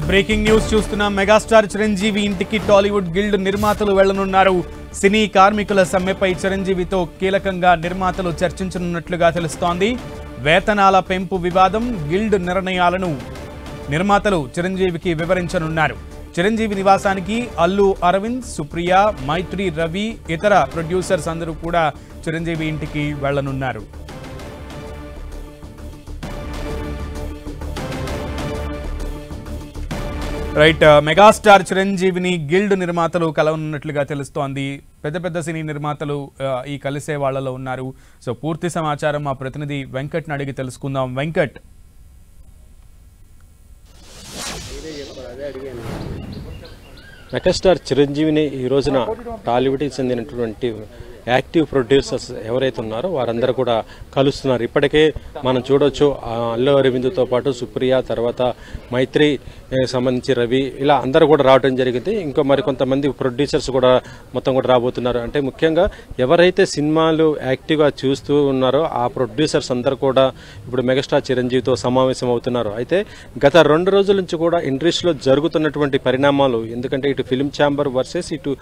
Breaking news చూస్తున్నాం. Megastar Chiranjeevi ఇంటికి Tollywood guild నిర్మాతలు వెళ్లనున్నారు. సినీ కార్మికుల సమ్మెపై చిరంజీవితో కీలకంగా నిర్మాతలు చర్చించనున్నట్లుగా తెలుస్తోంది. వేతనాల పెంపు వివాదం, గిల్డ్ నిర్ణయాలను నిర్మాతలు చిరంజీవికి వివరించనున్నారు. చిరంజీవి నివాసానికి అల్లు అరవింద్, సుప్రియ, మైత్రి రవి, ఇతర ప్రొడ్యూసర్స్ అందరూ కూడా చిరంజీవి ఇంటికి వెళ్లనున్నారు. రైట్, మెగాస్టార్ చిరంజీవిని గిల్డ్ నిర్మాతలు కలవనున్నట్లుగా తెలుస్తోంది. పెద్ద పెద్ద సినీ నిర్మాతలు ఈ కలిసే వాళ్లలో ఉన్నారు. సో పూర్తి సమాచారం మా ప్రతినిధి వెంకట్ని అడిగి తెలుసుకుందాం. వెంకట్, మెగాస్టార్ చిరంజీవిని ఈ రోజున టాలీవుడ్కి చెందినటువంటి యాక్టివ్ ప్రొడ్యూసర్స్ ఎవరైతే ఉన్నారో వారందరూ కూడా కలుస్తున్నారు. ఇప్పటికే మనం చూడొచ్చు అల్లు అరవింద్తో పాటు సుప్రియ, తర్వాత మైత్రి సంబంధించి రవి, ఇలా అందరూ కూడా రావడం జరిగింది. ఇంకా మరికొంతమంది ప్రొడ్యూసర్స్ కూడా మొత్తం కూడా రాబోతున్నారు. అంటే ముఖ్యంగా ఎవరైతే సినిమాలు యాక్టివ్గా చూస్తూ ఉన్నారో ఆ ప్రొడ్యూసర్స్ అందరూ కూడా ఇప్పుడు మెగాస్టార్ చిరంజీవితో సమావేశం అవుతున్నారు. అయితే గత 2 రోజుల నుంచి కూడా ఇండస్ట్రీలో జరుగుతున్నటువంటి పరిణామాలు, ఎందుకంటే ఇటు ఫిలిం ఛాంబర్ వర్సెస్ ఇటు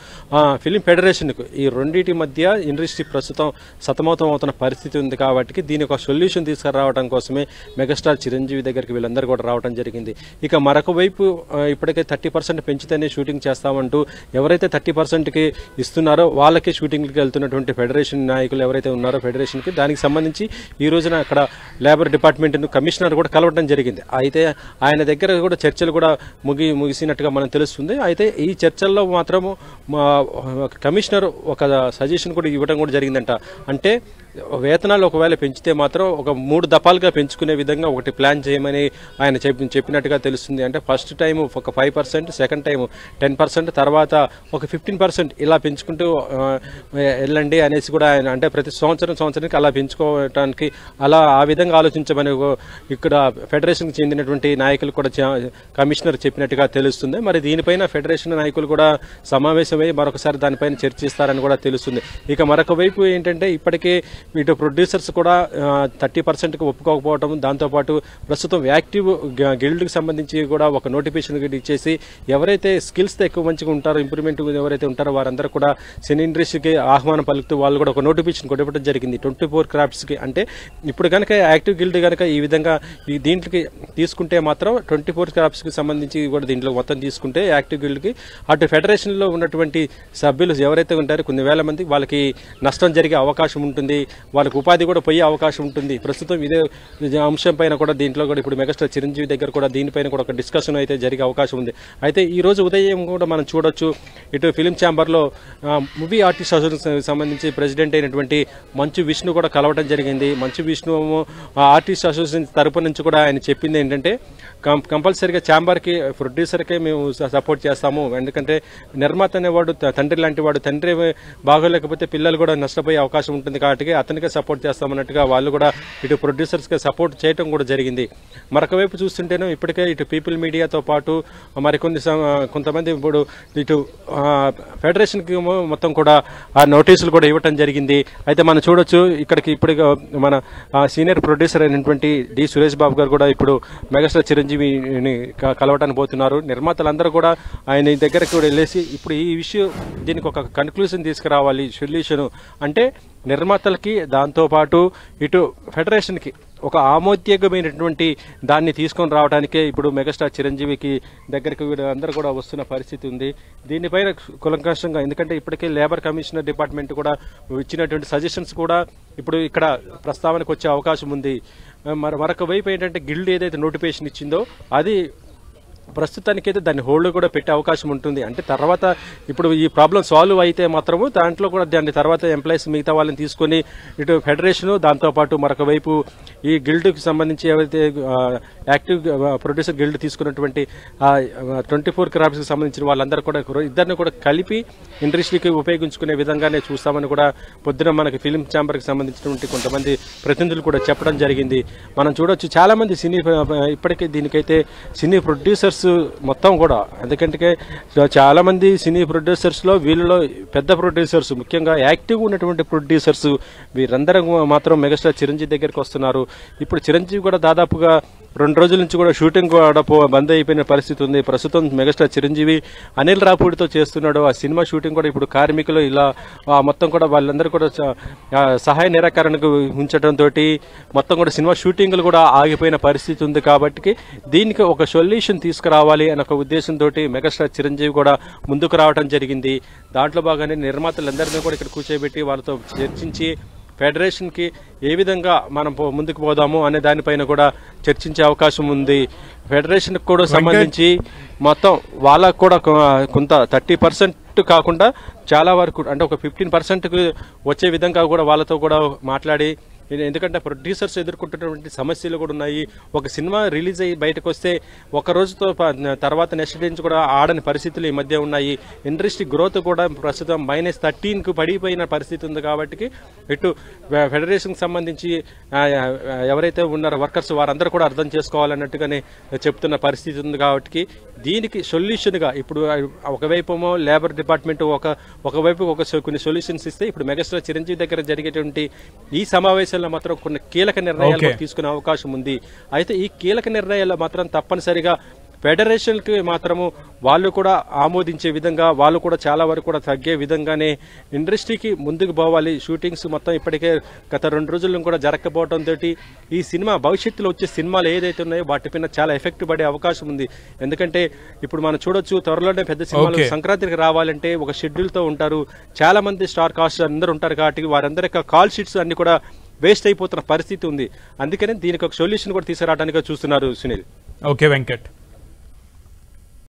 ఫిలిం ఫెడరేషన్కు, ఈ రెండింటి మధ్య ఇండస్ట్రీ ప్రస్తుతం సతమతం అవుతున్న పరిస్థితి ఉంది. కాబట్టి దీని ఒక సొల్యూషన్ తీసుకురావడం కోసమే మెగాస్టార్ చిరంజీవి దగ్గరికి వీళ్ళందరూ కూడా రావడం జరిగింది. ఇక మరొక వైపు ఇప్పటికే 30% పెంచితేనే షూటింగ్ చేస్తామంటూ ఎవరైతే 30%కి ఇస్తున్నారో వాళ్ళకి షూటింగ్కి వెళ్తున్నటువంటి ఫెడరేషన్ నాయకులు ఎవరైతే ఉన్నారో ఫెడరేషన్కి, దానికి సంబంధించి ఈ రోజున అక్కడ లేబర్ డిపార్ట్మెంట్ కమిషనర్ కూడా కలవడం జరిగింది. అయితే ఆయన దగ్గర కూడా చర్చలు కూడా ముగిసినట్టుగా మనం తెలుస్తుంది. అయితే ఈ చర్చల్లో మాత్రము కమిషనర్ ఒక సజెషన్ కూడా ఇవ్వడం కూడా జరిగిందంట. అంటే వేతనాలు ఒకవేళ పెంచితే మాత్రం ఒక 3 దఫాలుగా పెంచుకునే విధంగా ఒకటి ప్లాన్ చేయమని ఆయన చెప్పినట్టుగా తెలుస్తుంది. అంటే ఫస్ట్ టైం ఒక 5%, సెకండ్ టైం 10%, తర్వాత ఒక 15% ఇలా పెంచుకుంటూ వెళ్ళండి అనేసి కూడా ఆయన, అంటే ప్రతి సంవత్సరానికి అలా పెంచుకోవడానికి అలా ఆ విధంగా ఆలోచించమని ఇక్కడ ఫెడరేషన్కి చెందినటువంటి నాయకులు కూడా కమిషనర్ చెప్పినట్టుగా తెలుస్తుంది. మరి దీనిపైన ఫెడరేషన్ నాయకులు కూడా సమావేశమై మరొకసారి దానిపైన చర్చిస్తారని కూడా తెలుస్తుంది. ఇక మరొక వైపు ఏంటంటే ఇప్పటికే ఇటు ప్రొడ్యూసర్స్ కూడా 30%కి ఒప్పుకోకపోవడం, దాంతోపాటు ప్రస్తుతం యాక్టివ్ గిల్డ్కి సంబంధించి కూడా ఒక నోటిఫికేషన్ ఇచ్చేసి ఎవరైతే స్కిల్స్ ఎక్కువ మంచిగా ఉంటారో, ఇంప్రూవ్మెంట్ ఎవరైతే ఉంటారో వారందరూ కూడా సినీ ఇండస్ట్రీకి ఆహ్వానం పలుకుతూ వాళ్ళు కూడా ఒక నోటిఫికేషన్ కొట్టడం జరిగింది 24 క్రాఫ్ట్స్కి. అంటే ఇప్పుడు కనుక యాక్టివ్ గిల్డ్ కనుక ఈ విధంగా దీంట్లోకి తీసుకుంటే మాత్రం 24 క్రాఫ్ట్స్కి సంబంధించి కూడా దీంట్లో మొత్తం తీసుకుంటే యాక్టివ్ గిల్డ్కి అటు ఫెడరేషన్లో ఉన్నటువంటి సభ్యులు ఎవరైతే ఉంటారో కొన్ని వేల మంది, వాళ్ళకి నష్టం జరిగే అవకాశం ఉంటుంది, వాళ్ళకి ఉపాధి కూడా పోయే అవకాశం ఉంటుంది. ప్రస్తుతం ఇదే అంశం పైన కూడా దీంట్లో కూడా ఇప్పుడు మెగాస్టార్ చిరంజీవి దగ్గర కూడా దీనిపైన కూడా ఒక డిస్కషన్ అయితే జరిగే అవకాశం ఉంది. అయితే ఈ రోజు ఉదయం కూడా మనం చూడొచ్చు ఇటు ఫిలిం ఛాంబర్లో మూవీ ఆర్టిస్ట్ అసోసియేషన్ సంబంధించి ప్రెసిడెంట్ అయినటువంటి మంచు విష్ణు కూడా కలవడం జరిగింది. మంచు విష్ణు ఆర్టిస్ట్ అసోసియేషన్ తరపు నుంచి కూడా ఆయన చెప్పింది ఏంటంటే కంపల్సరీగా ఛాంబర్కి, ప్రొడ్యూసర్కే మేము సపోర్ట్ చేస్తాము. ఎందుకంటే నిర్మాత అనేవాడు తండ్రి లాంటి వాడు, తండ్రి బాగోలేకపోతే పిల్లలు కూడా నష్టపోయే అవకాశం ఉంటుంది కాబట్టి అతనికే సపోర్ట్ చేస్తామన్నట్టుగా వాళ్ళు కూడా ఇటు ప్రొడ్యూసర్స్కి సపోర్ట్ చేయడం కూడా జరిగింది. మరొక వైపు చూస్తుంటేనే ఇప్పటికే ఇటు పీపుల్ మీడియాతో పాటు కొంతమంది ఇప్పుడు ఇటు ఫెడరేషన్కి మొత్తం కూడా ఆ నోటీసులు కూడా ఇవ్వటం జరిగింది. అయితే మనం చూడొచ్చు ఇక్కడికి ఇప్పుడు మన సీనియర్ ప్రొడ్యూసర్ అయినటువంటి డి సురేష్ బాబు గారు కూడా ఇప్పుడు మెగాస్టార్ చిరంజీవిని కలవటానికి పోతున్నారు. నిర్మాతలందరూ కూడా ఆయన దగ్గరకు కూడా వెళ్ళేసి ఇప్పుడు ఈ విషయం దీనికి ఒక కన్క్లూజన్ తీసుకురావాలి, సొల్యూషన్ అంటే నిర్మాతలకి దాంతోపాటు ఇటు ఫెడరేషన్కి ఒక ఆమోద్యోగమైనటువంటి దాన్ని తీసుకొని రావడానికే ఇప్పుడు మెగాస్టార్ చిరంజీవికి దగ్గరికి అందరూ కూడా వస్తున్న పరిస్థితి ఉంది. దీనిపైన కులంకషంగా, ఎందుకంటే ఇప్పటికే లేబర్ కమిషనర్ డిపార్ట్మెంట్ కూడా ఇచ్చినటువంటి సజెషన్స్ కూడా ఇప్పుడు ఇక్కడ ప్రస్తావనకు వచ్చే అవకాశం ఉంది. మరొక వైపు ఏంటంటే గిల్డ్ ఏదైతే నోటిఫికేషన్ ఇచ్చిందో అది ప్రస్తుతానికైతే దాన్ని హోల్డ్ కూడా పెట్టే అవకాశం ఉంటుంది. అంటే తర్వాత ఇప్పుడు ఈ ప్రాబ్లం సాల్వ్ అయితే మాత్రము దాంట్లో కూడా దాని తర్వాత ఎంప్లాయీస్ మిగతా వాళ్ళని తీసుకొని ఇటు ఫెడరేషను, దాంతోపాటు మరొక వైపు ఈ గిల్డ్కి సంబంధించి ఏవైతే యాక్టివ్ ప్రొడ్యూసర్ గిల్డ్ తీసుకున్నటువంటి 24 క్రాఫ్ట్స్కి సంబంధించిన వాళ్ళందరూ కూడా ఇద్దరిని కూడా కలిపి ఇండస్ట్రీకి ఉపయోగించుకునే విధంగానే చూస్తామని కూడా పొద్దున మనకి ఫిలిం ఛాంబర్కి సంబంధించినటువంటి కొంతమంది ప్రతినిధులు కూడా చెప్పడం జరిగింది. మనం చూడొచ్చు చాలామంది సినీ ఇప్పటికే దీనికైతే సినీ ప్రొడ్యూసర్స్ మొత్తం కూడా, ఎందుకంటే చాలా మంది సినీ ప్రొడ్యూసర్స్ లో వీళ్ళలో పెద్ద ప్రొడ్యూసర్స్, ముఖ్యంగా యాక్టివ్ ఉన్నటువంటి ప్రొడ్యూసర్స్ వీరందరూ మాత్రం మెగాస్టార్ చిరంజీవి దగ్గరికి వస్తున్నారు. ఇప్పుడు చిరంజీవి కూడా దాదాపుగా 2 రోజుల నుంచి కూడా షూటింగ్ కూడా బంద్ అయిపోయిన పరిస్థితి ఉంది. ప్రస్తుతం మెగాస్టార్ చిరంజీవి అనిల్ రాపూడితో చేస్తున్నాడు. ఆ సినిమా షూటింగ్ కూడా ఇప్పుడు కార్మికులు ఇలా మొత్తం కూడా వాళ్ళందరూ కూడా సహాయ నిరాకరణకు ఉంచడంతో మొత్తం కూడా సినిమా షూటింగ్లు కూడా ఆగిపోయిన పరిస్థితి ఉంది. కాబట్టి దీనికి ఒక సొల్యూషన్ తీసుకురావాలి అనే ఒక ఉద్దేశంతో మెగాస్టార్ చిరంజీవి కూడా ముందుకు రావడం జరిగింది. దాంట్లో భాగంగానే నిర్మాతలందరినీ కూడా ఇక్కడ కూర్చోబెట్టి వాళ్ళతో చర్చించి ఫెడరేషన్కి ఏ విధంగా మనం ముందుకు పోదాము అనే దానిపైన కూడా చర్చించే అవకాశం ఉంది. ఫెడరేషన్కి కూడా సంబంధించి మొత్తం వాళ్ళకు కూడా కొంత 30% కాకుండా చాలా వరకు అంటే ఒక 15%కు వచ్చే విధంగా కూడా వాళ్ళతో కూడా మాట్లాడి, ఎందుకంటే ప్రొడ్యూసర్స్ ఎదుర్కొంటున్నటువంటి సమస్యలు కూడా ఉన్నాయి. ఒక సినిమా రిలీజ్ అయ్యి బయటకు వస్తే ఒక రోజుతో తర్వాత నెక్స్ట్ డే నుంచి కూడా ఆడని పరిస్థితులు ఈ మధ్య ఉన్నాయి. ఇండస్ట్రీ గ్రోత్ కూడా ప్రస్తుతం -13కు పడిపోయిన పరిస్థితి ఉంది. కాబట్టి ఇటు ఫెడరేషన్కి సంబంధించి ఎవరైతే ఉన్నారో వర్కర్స్ వారందరూ కూడా అర్థం చేసుకోవాలన్నట్టుగానే చెప్తున్న పరిస్థితి ఉంది. కాబట్టి దీనికి సొల్యూషన్గా ఇప్పుడు ఒకవైపు లేబర్ డిపార్ట్మెంట్ ఒకవైపు కొన్ని సొల్యూషన్స్ ఇస్తే, ఇప్పుడు మెగాస్టార్ చిరంజీవి దగ్గర జరిగేటువంటి ఈ సమావేశం మాత్రం కొన్ని కీలక నిర్ణయాలు తీసుకునే అవకాశం ఉంది. అయితే ఈ కీలక నిర్ణయాల్లో మాత్రం తప్పనిసరిగా ఫెడరేషన్ కి మాత్రము వాళ్ళు కూడా ఆమోదించే విధంగా, వాళ్ళు కూడా చాలా వరకు కూడా తగ్గే విధంగానే ఇండస్ట్రీకి ముందుకు పోవాలి. షూటింగ్స్ మొత్తం ఇప్పటికే గత 2 రోజుల్లో కూడా జరగకపోవడంతో ఈ సినిమా భవిష్యత్తులో వచ్చే సినిమాలు ఏదైతే ఉన్నాయో వాటిపైన చాలా ఎఫెక్ట్ పడే అవకాశం ఉంది. ఎందుకంటే ఇప్పుడు మనం చూడొచ్చు, త్వరలోనే పెద్ద సినిమాలు సంక్రాంతికి రావాలంటే ఒక షెడ్యూల్ తో ఉంటారు. చాలా మంది స్టార్ కాస్ట్ అందరూ ఉంటారు. కాబట్టి వారందరి కాల్ షీట్స్ అన్ని కూడా వేస్ట్ అయిపోతున్న పరిస్థితి ఉంది. అందుకనే దీనికి ఒక సొల్యూషన్ కూడా తీసుకురావడానికి చూస్తున్నారు సునీల్. ఓకే వెంకట్.